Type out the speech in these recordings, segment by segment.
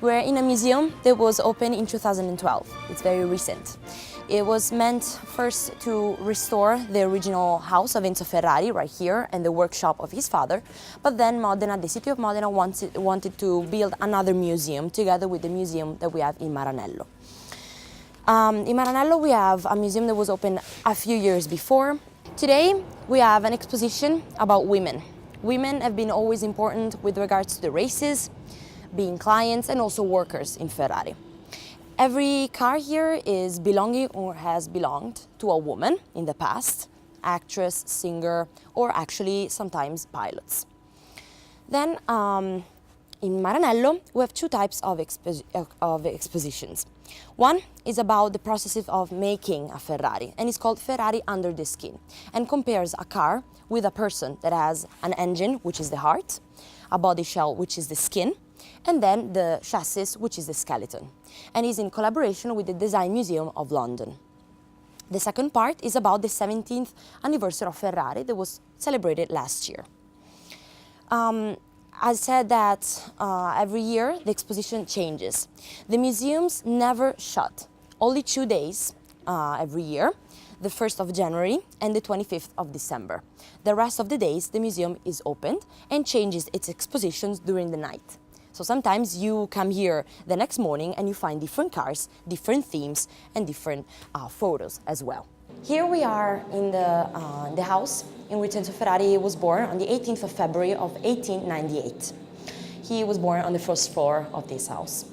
We're in a museum that was opened in 2012. It's very recent. It was meant first to restore the original house of Enzo Ferrari right here and the workshop of his father, but then Modena, the city of Modena wanted to build another museum together with the museum that we have in Maranello. In Maranello we have a museum that was opened a few years before. Today we have an exposition about women. Women have been always important with regards to the races, being clients and also workers in Ferrari. Every car here is belonging or has belonged to a woman in the past, actress, singer, or actually sometimes pilots. Then in Maranello we have two types of expositions. One is about the processes of making a Ferrari, and it's called Ferrari Under the Skin, and compares a car with a person that has an engine, which is the heart, a body shell, which is the skin, and then the chassis, which is the skeleton, and is in collaboration with the Design Museum of London. The second part is about the 17th anniversary of Ferrari that was celebrated last year. I said that every year the exposition changes. The museums never shut, only 2 days every year, the 1st of January and the 25th of December. The rest of the days the museum is opened and changes its expositions during the night. So sometimes you come here the next morning and you find different cars, different themes and different photos as well. Here we are in the house in which Enzo Ferrari was born on the 18th of February of 1898. He was born on the first floor of this house.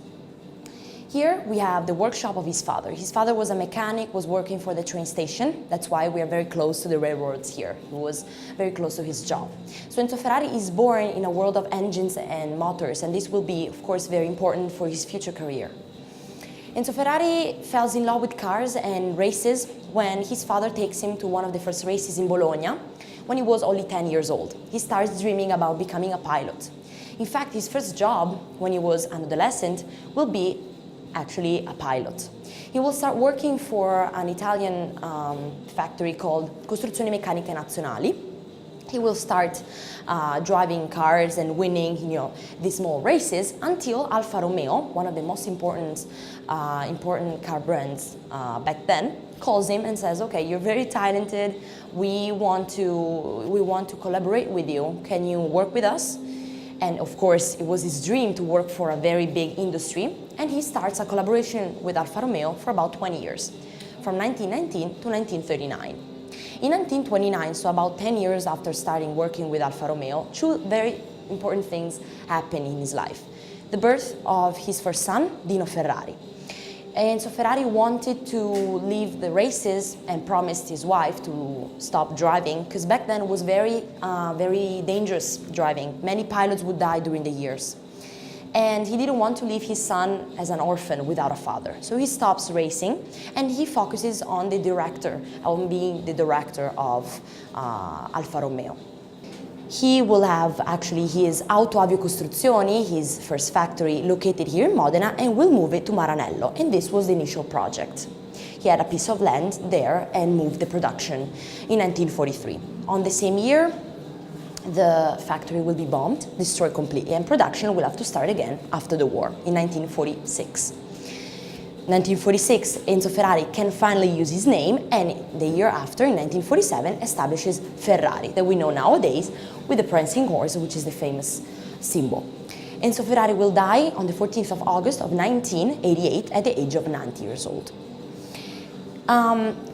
Here we have the workshop of his father. His father was a mechanic, was working for the train station. That's why we are very close to the railroads here. He was very close to his job. So Enzo Ferrari is born in a world of engines and motors, and this will be, of course, very important for his future career. Enzo Ferrari falls in love with cars and races when his father takes him to one of the first races in Bologna when he was only 10 years old. He starts dreaming about becoming a pilot. In fact, his first job when he was an adolescent will be actually a pilot. He will start working for an Italian factory called Costruzioni Meccaniche Nazionali. He will start driving cars and winning, these small races until Alfa Romeo, one of the most important car brands back then, calls him and says, "Okay, you're very talented. We want to collaborate with you. Can you work with us?" And of course, it was his dream to work for a very big industry, and he starts a collaboration with Alfa Romeo for about 20 years, from 1919 to 1939. In 1929, so about 10 years after starting working with Alfa Romeo, two very important things happened in his life. The birth of his first son, Dino Ferrari. And so Ferrari wanted to leave the races and promised his wife to stop driving, because back then it was very dangerous driving. Many pilots would die during the years. And he didn't want to leave his son as an orphan without a father. So he stops racing and he focuses on being the director of Alfa Romeo. He will have actually his Auto Avio Costruzioni, his first factory, located here in Modena, and will move it to Maranello, and this was the initial project. He had a piece of land there and moved the production in 1943. On the same year, the factory will be bombed, destroyed completely, and production will have to start again after the war in 1946. 1946, Enzo Ferrari can finally use his name, and the year after, in 1947, establishes Ferrari, that we know nowadays with the prancing horse, which is the famous symbol. Enzo Ferrari will die on the 14th of August of 1988 at the age of 90 years old.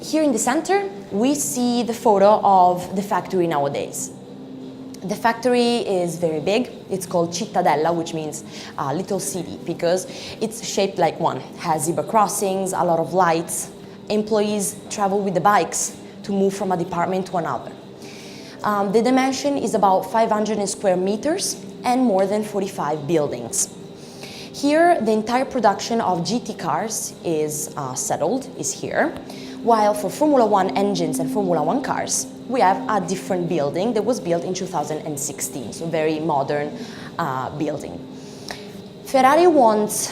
Here in the center, we see the photo of the factory nowadays. The factory is very big. It's called Cittadella, which means little city, because it's shaped like one. It has zebra crossings, a lot of lights. Employees travel with the bikes to move from a department to another. The dimension is about 500 square meters and more than 45 buildings. Here, the entire production of GT cars is settled, is here, while for Formula One engines and Formula One cars, we have a different building that was built in 2016, so very modern building. Ferrari wants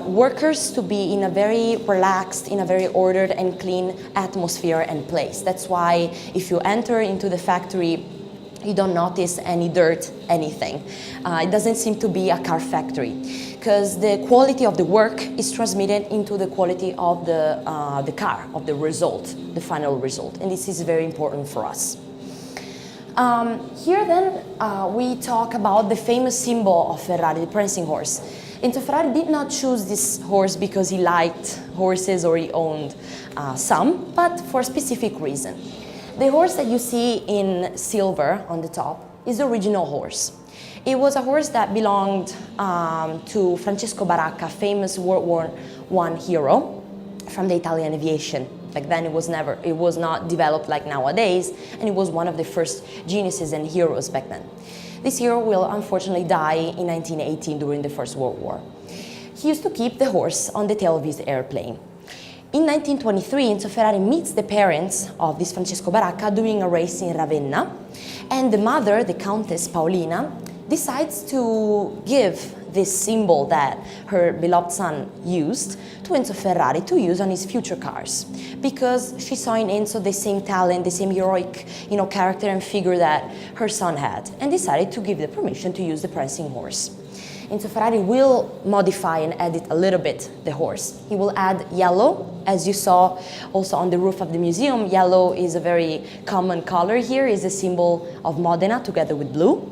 workers to be in a very relaxed, in a very ordered and clean atmosphere and place. That's why if you enter into the factory, you don't notice any dirt, anything. It doesn't seem to be a car factory, because the quality of the work is transmitted into the quality of the car, of the result, the final result. And this is very important for us. Here then we talk about the famous symbol of Ferrari, the prancing horse. Enzo Ferrari did not choose this horse because he liked horses or he owned some, but for a specific reason. The horse that you see in silver on the top is the original horse. It was a horse that belonged to Francesco Baracca, famous World War I hero from the Italian aviation. Back then it was not developed like nowadays, and it was one of the first geniuses and heroes back then. This hero will unfortunately die in 1918 during the First World War. He used to keep the horse on the tail of his airplane. In 1923, Enzo Ferrari meets the parents of this Francesco Baracca doing a race in Ravenna, and the mother, the Countess Paolina, decides to give this symbol that her beloved son used to Enzo Ferrari to use on his future cars, because she saw in Enzo the same talent, the same heroic, character and figure that her son had, and decided to give the permission to use the prancing horse. Enzo Ferrari will modify and edit a little bit the horse. He will add yellow, as you saw also on the roof of the museum. Yellow is a very common color here, is a symbol of Modena together with blue.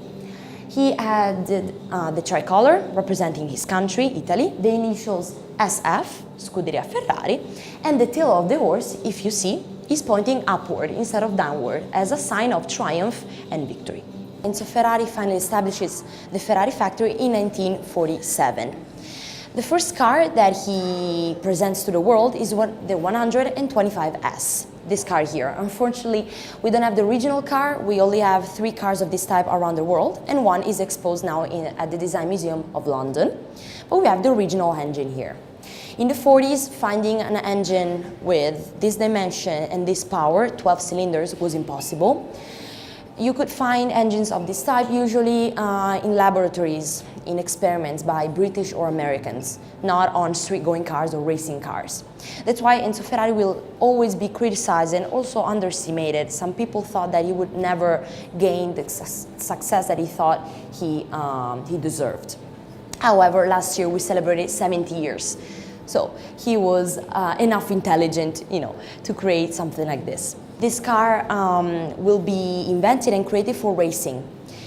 He added the tricolor representing his country, Italy, the initials SF, Scuderia Ferrari, and the tail of the horse, if you see, is pointing upward instead of downward as a sign of triumph and victory. Enzo Ferrari finally establishes the Ferrari factory in 1947. The first car that he presents to the world is the 125S, this car here. Unfortunately, we don't have the original car. We only have 3 cars of this type around the world, and one is exposed now at the Design Museum of London. But we have the original engine here. In the 40s, finding an engine with this dimension and this power, 12 cylinders, was impossible. You could find engines of this type usually in laboratories, in experiments by British or Americans, not on street-going cars or racing cars. That's why Enzo Ferrari will always be criticized and also underestimated. Some people thought that he would never gain the success that he thought he deserved. However, last year we celebrated 70 years. So he was enough intelligent, to create something like this. This car will be invented and created for racing.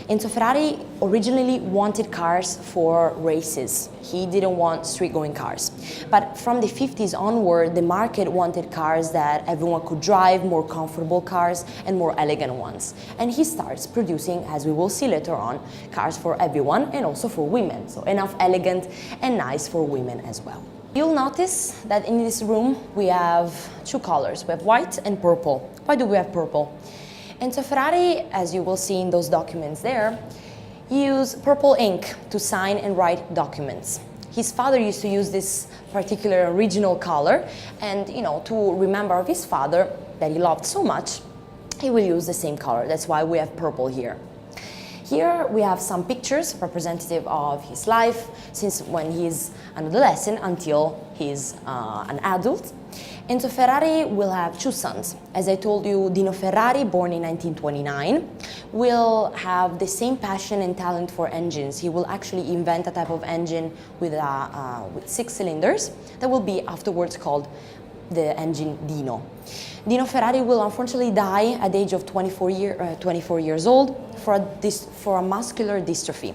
Enzo Ferrari originally wanted cars for races. He didn't want street-going cars. But from the 50s onward, the market wanted cars that everyone could drive, more comfortable cars and more elegant ones. And he starts producing, as we will see later on, cars for everyone and also for women. So enough elegant and nice for women as well. You'll notice that in this room we have 2 colors. We have white and purple. Why do we have purple? Enzo Ferrari, as you will see in those documents there, used purple ink to sign and write documents. His father used to use this particular original color, and to remember of his father that he loved so much, he will use the same color. That's why we have purple here. Here we have some pictures representative of his life since when he's an adolescent until he's an adult. Enzo Ferrari will have 2 sons. As I told you, Dino Ferrari, born in 1929, will have the same passion and talent for engines. He will actually invent a type of engine with 6 cylinders that will be afterwards called the engine Dino. Dino Ferrari will unfortunately die at the age of 24 years old for a muscular dystrophy.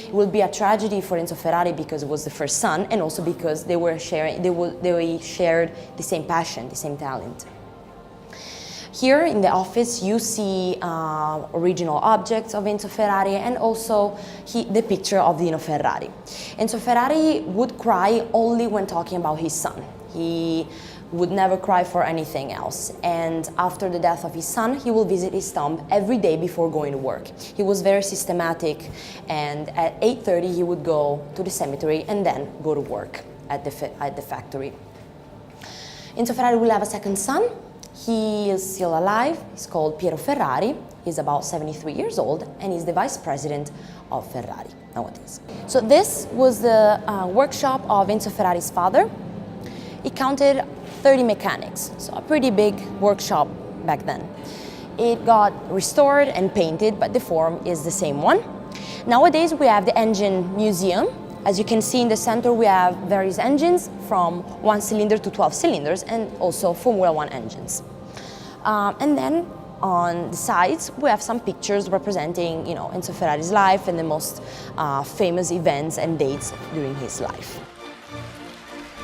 It will be a tragedy for Enzo Ferrari because it was the first son, and also because they shared the same passion, the same talent. Here in the office you see original objects of Enzo Ferrari and also the picture of Dino Ferrari. Enzo Ferrari would cry only when talking about his son. He would never cry for anything else. And after the death of his son, he will visit his tomb every day before going to work. He was very systematic, and at 8:30 he would go to the cemetery and then go to work at the factory. Enzo Ferrari will have a second son. He is still alive. He's called Piero Ferrari. He's about 73 years old and he's the vice president of Ferrari nowadays. So this was the workshop of Enzo Ferrari's father. It counted 30 mechanics, so a pretty big workshop back then. It got restored and painted, but the form is the same one. Nowadays we have the engine museum. As you can see in the center we have various engines from 1 cylinder to 12 cylinders and also Formula 1 engines. And then on the sides we have some pictures representing, Enzo Ferrari's life and the most famous events and dates during his life.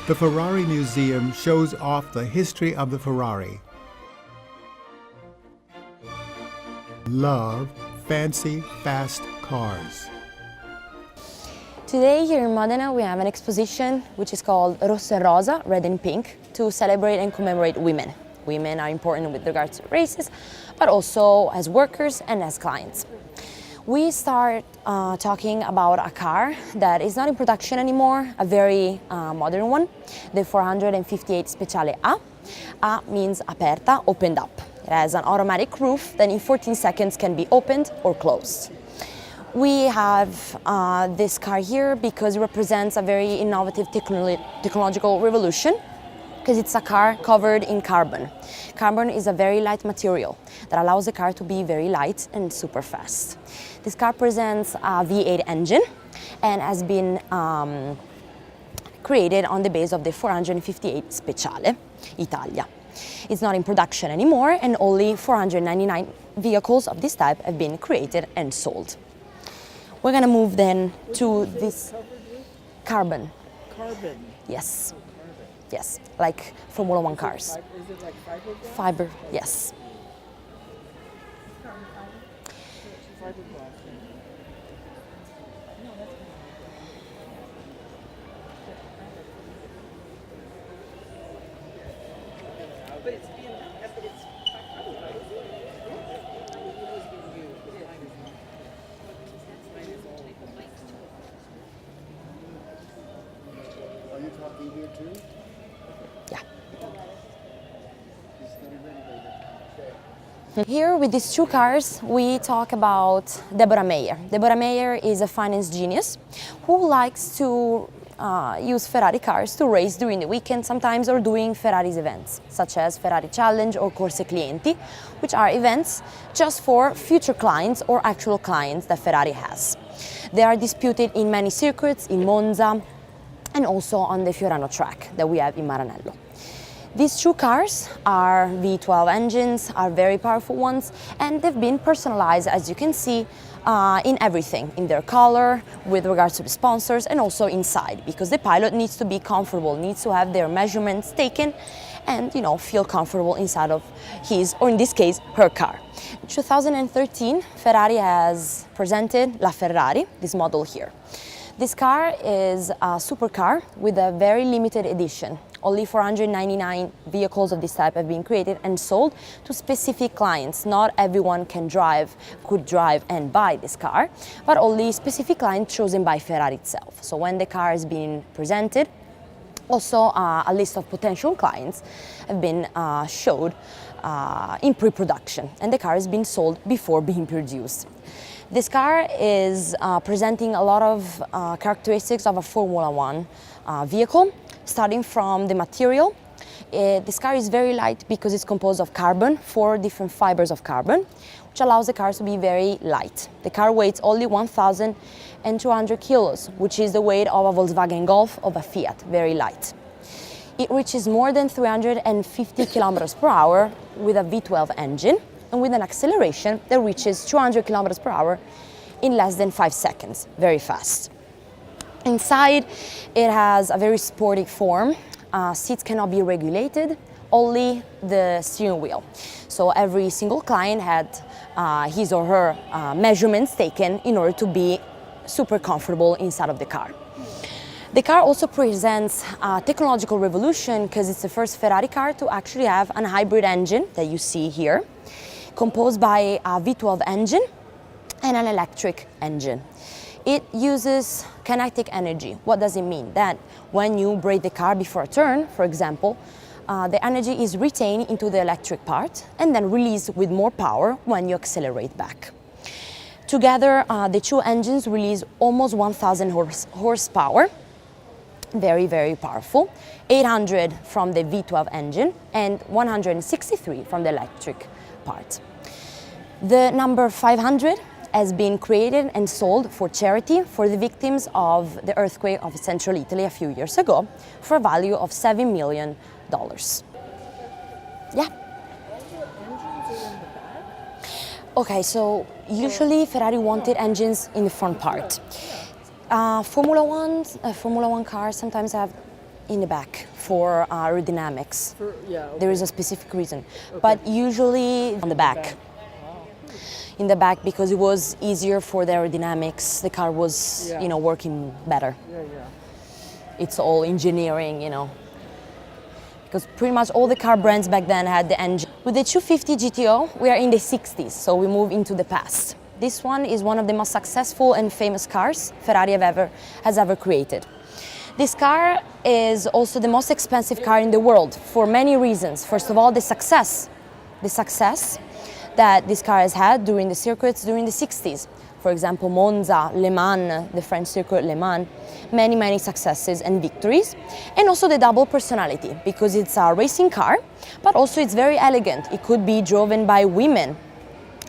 The Farrari Museum shows off the history of the Ferrari. Love fancy, fast cars. Today here in Modena we have an exposition which is called Rosso e Rosa, Red and Pink, to celebrate and commemorate women. Women are important with regards to races, but also as workers and as clients. We start talking about a car that is not in production anymore, a very modern one, the 458 Speciale A. A means aperta, opened up. It has an automatic roof that in 14 seconds can be opened or closed. We have this car here because it represents a very innovative technological revolution, because it's a car covered in carbon. Carbon is a very light material that allows the car to be very light and super fast. This car presents a V8 engine and has been created on the base of the 458 Speciale Italia. It's not in production anymore and only 499 vehicles of this type have been created and sold. We're gonna move then to this carbon. Carbon? Yes. Yes, like Formula 1 cars. Is it like fiberglass? Fiber, yes. Fiberglass. Are you talking here too? Yeah. Here with these two cars we talk about Deborah Meyer. Deborah Meyer is a finance genius who likes to use Ferrari cars to race during the weekend sometimes or doing Ferrari's events, such as Ferrari Challenge or Corse Clienti, which are events just for future clients or actual clients that Ferrari has. They are disputed in many circuits, in Monza, and also on the Fiorano track that we have in Maranello. These two cars are V12 engines, are very powerful ones, and they've been personalized, as you can see, in everything, in their color, with regards to the sponsors, and also inside, because the pilot needs to be comfortable, needs to have their measurements taken, and feel comfortable inside of his, or in this case, her car. In 2013, Ferrari has presented La Ferrari, this model here. This car is a supercar with a very limited edition. Only 499 vehicles of this type have been created and sold to specific clients. Not everyone could drive and buy this car, but only specific clients chosen by Ferrari itself. So when the car is being presented, also a list of potential clients have been showed in pre-production, and the car has been sold before being produced. This car is presenting a lot of characteristics of a Formula 1 vehicle, starting from the material. This car is very light because it's composed of carbon, 4 different fibers of carbon, which allows the car to be very light. The car weighs only 1,200 kilos, which is the weight of a Volkswagen Golf of a Fiat, very light. It reaches more than 350 kilometers per hour with a V12 engine and with an acceleration that reaches 200 kilometers per hour in less than 5 seconds, very fast. Inside, it has a very sporty form. Seats cannot be regulated, only the steering wheel. So every single client had his or her measurements taken in order to be super comfortable inside of the car. The car also presents a technological revolution because it's the first Ferrari car to actually have an hybrid engine that you see here, composed by a V12 engine and an electric engine. It uses kinetic energy. What does it mean? That when you brake the car before a turn, for example, the energy is retained into the electric part and then released with more power when you accelerate back. Together, the two engines release almost 1,000 horsepower, very, very powerful, 800 from the V12 engine and 163 from the electric part. The number 500 has been created and sold for charity for the victims of the earthquake of central Italy a few years ago for a value of $7 million. Yeah. Okay, so usually Ferrari wanted engines in the front part. Formula One cars sometimes have in the back for aerodynamics. Okay. There is a specific reason, but usually on the back. In the back because it was easier for the aerodynamics. The car was, working better. It's all engineering, because pretty much all the car brands back then had the engine. With the 250 GTO, we are in the 60s, so we move into the past. This one is one of the most successful and famous cars Ferrari has ever created. This car is also the most expensive car in the world for many reasons. First of all, the success that this car has had during the circuits during the 60s. For example, Monza, Le Mans, the French circuit Le Mans, many successes and victories. And also the double personality, because it's a racing car, but also it's very elegant. It could be driven by women,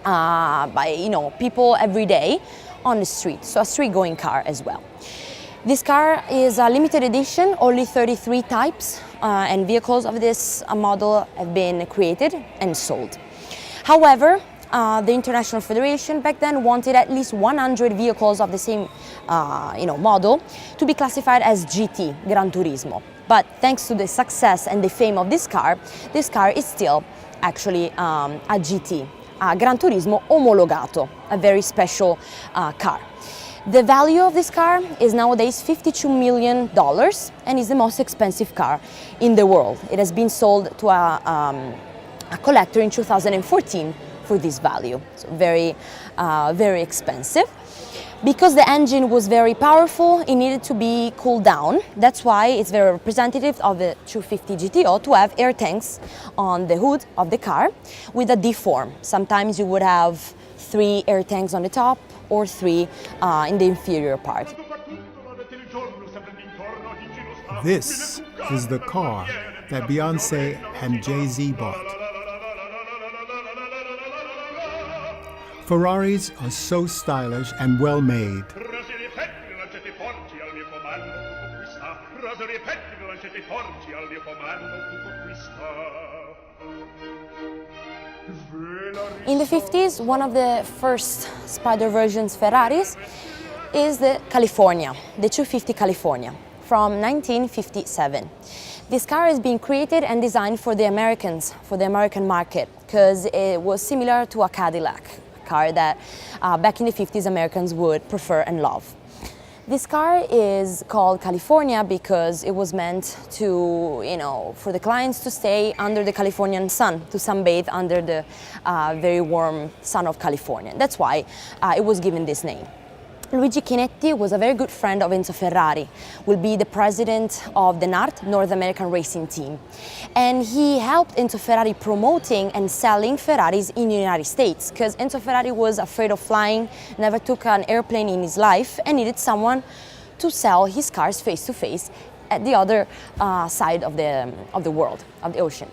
by people every day on the street, so a street-going car as well. This car is a limited edition, only 33 types and vehicles of this model have been created and sold. However, the International Federation back then wanted at least 100 vehicles of the same model to be classified as GT, Gran Turismo. But thanks to the success and the fame of this car is still actually a GT, a Gran Turismo omologato, a very special car. The value of this car is nowadays $52 million and is the most expensive car in the world. It has been sold to a collector in 2014 for this value, so very expensive. Because the engine was very powerful, it needed to be cooled down. That's why it's very representative of the 250 GTO to have air tanks on the hood of the car with a D-form. Sometimes you would have 3 air tanks on the top or 3 in the inferior part. This is the car that Beyoncé and Jay-Z bought. Ferraris are so stylish and well made. In the 50s, one of the first Spider versions Ferraris is the California, the 250 California, from 1957. This car has been created and designed for the Americans, for the American market, because it was similar to a Cadillac car that back in the 50s Americans would prefer and love. This car is called California because it was meant to, for the clients to stay under the Californian sun, to sunbathe under the very warm sun of California. That's why it was given this name. Luigi Chinetti was a very good friend of Enzo Ferrari, will be the president of the NART, North American Racing Team. And he helped Enzo Ferrari promoting and selling Ferraris in the United States, because Enzo Ferrari was afraid of flying, never took an airplane in his life, and needed someone to sell his cars face to face at the other side of the world, of the ocean.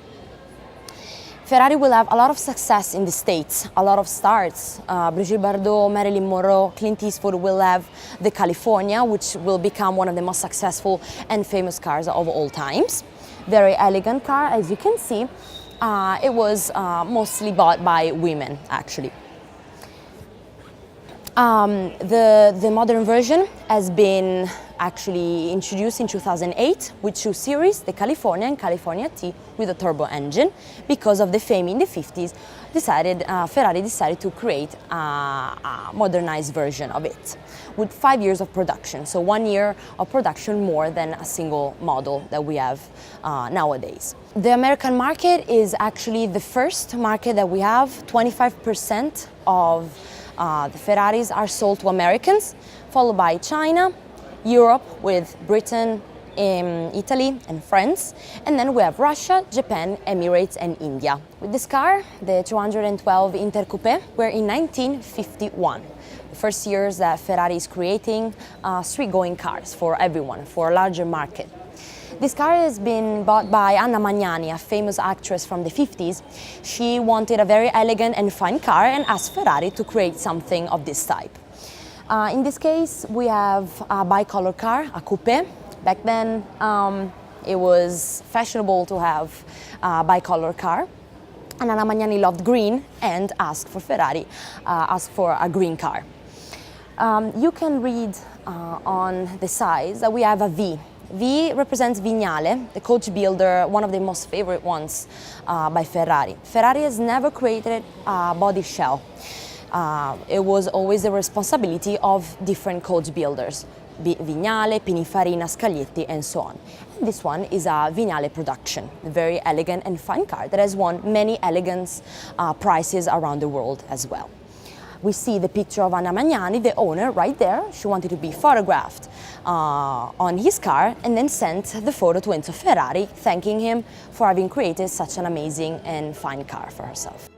Ferrari will have a lot of success in the States, a lot of stars. Brigitte Bardot, Marilyn Monroe, Clint Eastwood will have the California, which will become one of the most successful and famous cars of all times. Very elegant car, as you can see. It was mostly bought by women, actually. The modern version has been actually introduced in 2008 with 2 series, the California and California T with a turbo engine. Because of the fame in the 50s, Ferrari decided to create a modernized version of it with 5 years of production, so 1 year of production more than a single model that we have nowadays. The American market is actually the first market that we have. 25% of the Ferraris are sold to Americans, followed by China, Europe with Britain, Italy and France, and then we have Russia, Japan, Emirates and India. With this car, the 212 Intercoupe, we're in 1951. The first years that Ferrari is creating street-going cars for everyone, for a larger market. This car has been bought by Anna Magnani, a famous actress from the 50s. She wanted a very elegant and fine car and asked Ferrari to create something of this type. In this case, we have a bicolor car, a coupe. Back then, it was fashionable to have a bicolor car. And Anna Magnani loved green and asked for Ferrari, asked for a green car. You can read on the sides that we have a V. V represents Vignale, the coach builder, one of the most favorite ones by Ferrari. Ferrari has never created a body shell. It was always the responsibility of different coach builders, Vignale, Pininfarina, Scaglietti, and so on. And this one is a Vignale production, a very elegant and fine car that has won many elegance prizes around the world as well. We see the picture of Anna Magnani, the owner, right there. She wanted to be photographed on his car and then sent the photo to Enzo Ferrari, thanking him for having created such an amazing and fine car for herself.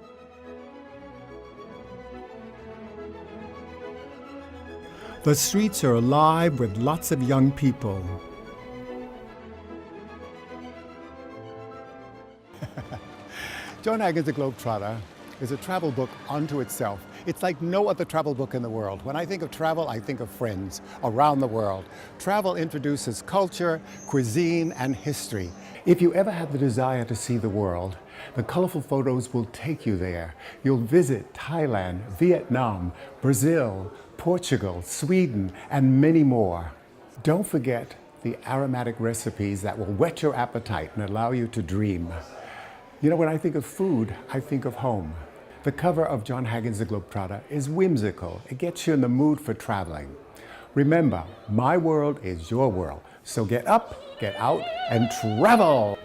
The streets are alive with lots of young people. Jon Haggins, the GlobeTrotter, is a travel book unto itself. It's like no other travel book in the world. When I think of travel, I think of friends around the world. Travel introduces culture, cuisine, and history. If you ever have the desire to see the world, the colorful photos will take you there. You'll visit Thailand, Vietnam, Brazil, Portugal, Sweden, and many more. Don't forget the aromatic recipes that will whet your appetite and allow you to dream. You know, when I think of food, I think of home. The cover of Jon Haggins, the GlobeTrotter is whimsical. It gets you in the mood for traveling. Remember, my world is your world. So get up, get out, and travel!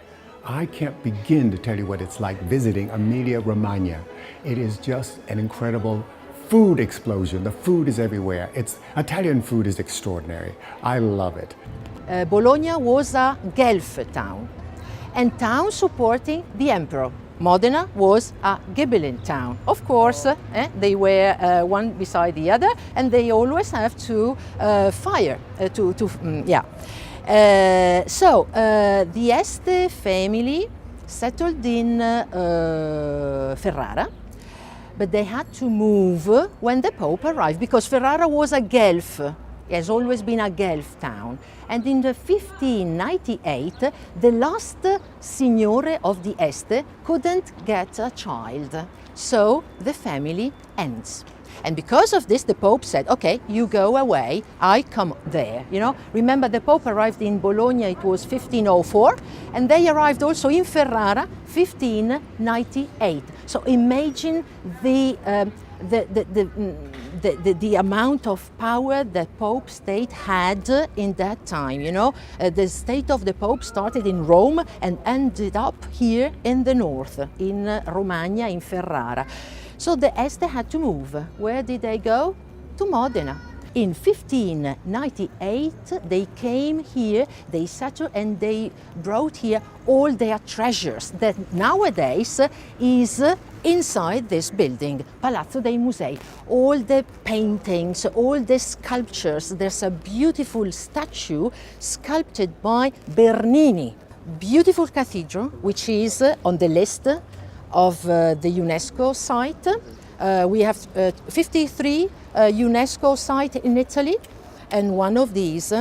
I can't begin to tell you what it's like visiting Emilia Romagna. It is just an incredible food explosion. The food is everywhere. Italian food is extraordinary. I love it. Bologna was a Guelph town, and town supporting the emperor. Modena was a Ghibelline town. Of course, they were one beside the other, and they always have to fire. The Este family settled in Ferrara, but they had to move when the Pope arrived because Ferrara was a Guelph. It has always been a Guelph town. And in the 1598, the last signore of the Este couldn't get a child. So the family ends. And because of this, the Pope said, okay, you go away, I come there. You know, remember the Pope arrived in Bologna, it was 1504, and they arrived also in Ferrara, 1598. So imagine the amount of power the Pope state had in that time. You know, the state of the Pope started in Rome and ended up here in the north, in Romagna, in Ferrara. So the Este had to move. Where did they go? To Modena. In 1598, they came here, they settled, and they brought here all their treasures that nowadays is inside this building, Palazzo dei Musei. All the paintings, all the sculptures. There's a beautiful statue sculpted by Bernini. Beautiful cathedral, which is on the list of the UNESCO site. We have 53 UNESCO sites in Italy, and one of these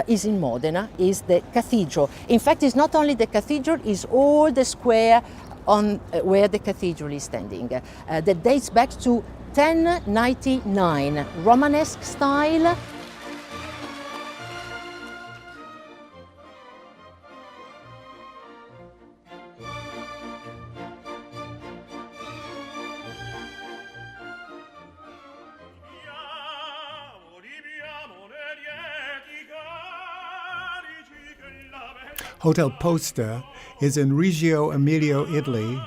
is in Modena, is the cathedral. In fact, it's not only the cathedral, it's all the square on where the cathedral is standing. That dates back to 1099, Romanesque style. Hotel Posta is in Reggio Emilia, Italy,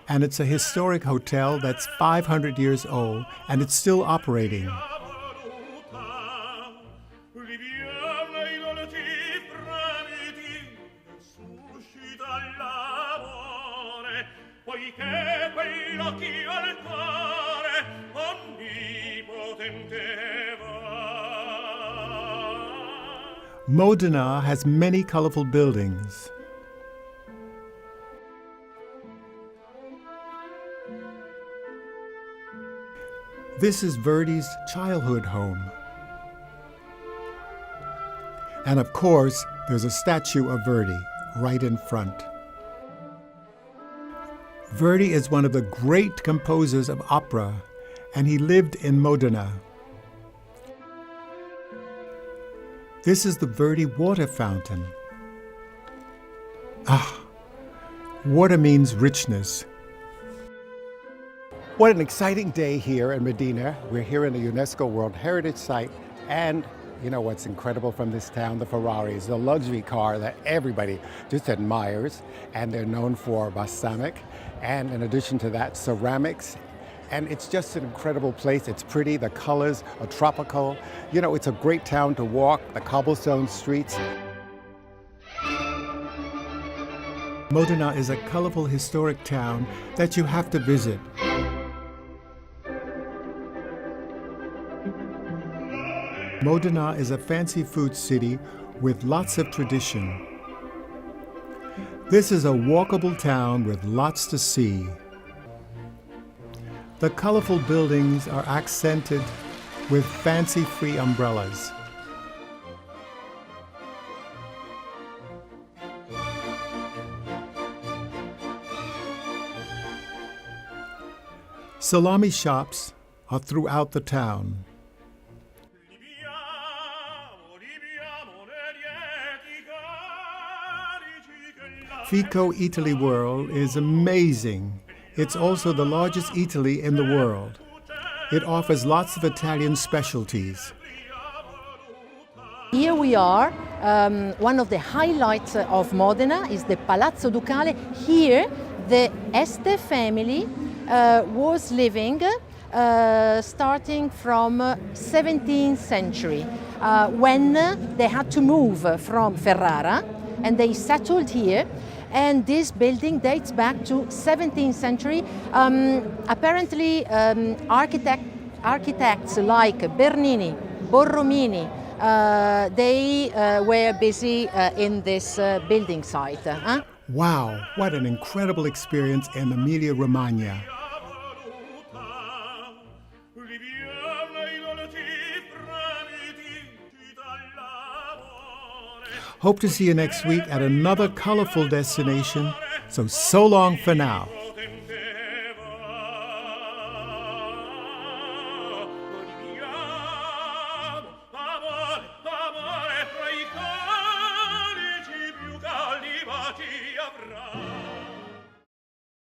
and it's a historic hotel that's 500 years old, and it's still operating. Modena has many colorful buildings. This is Verdi's childhood home. And of course, there's a statue of Verdi right in front. Verdi is one of the great composers of opera, and he lived in Modena. This is the Verdi water fountain. Ah, water means richness. What an exciting day here in Modena. We're here in the UNESCO World Heritage Site, and you know what's incredible from this town? The Ferraris, the luxury car that everybody just admires, and they're known for balsamic, and in addition to that, ceramics. And it's just an incredible place. It's pretty, the colors are tropical. You know, it's a great town to walk, the cobblestone streets. Modena is a colorful historic town that you have to visit. Modena is a fancy food city with lots of tradition. This is a walkable town with lots to see. The colorful buildings are accented with fancy-free umbrellas. Salami shops are throughout the town. Fico Italy World is amazing. It's also the largest eatery in the world. It offers lots of Italian specialties. Here we are. One of the highlights of Modena is the Palazzo Ducale. Here, the Este family was living starting from 17th century when they had to move from Ferrara and they settled here. And this building dates back to 17th century. Apparently, architects like Bernini, Borromini, they were busy in this building site. Wow, what an incredible experience in Emilia Romagna. Hope to see you next week at another colorful destination. So long for now.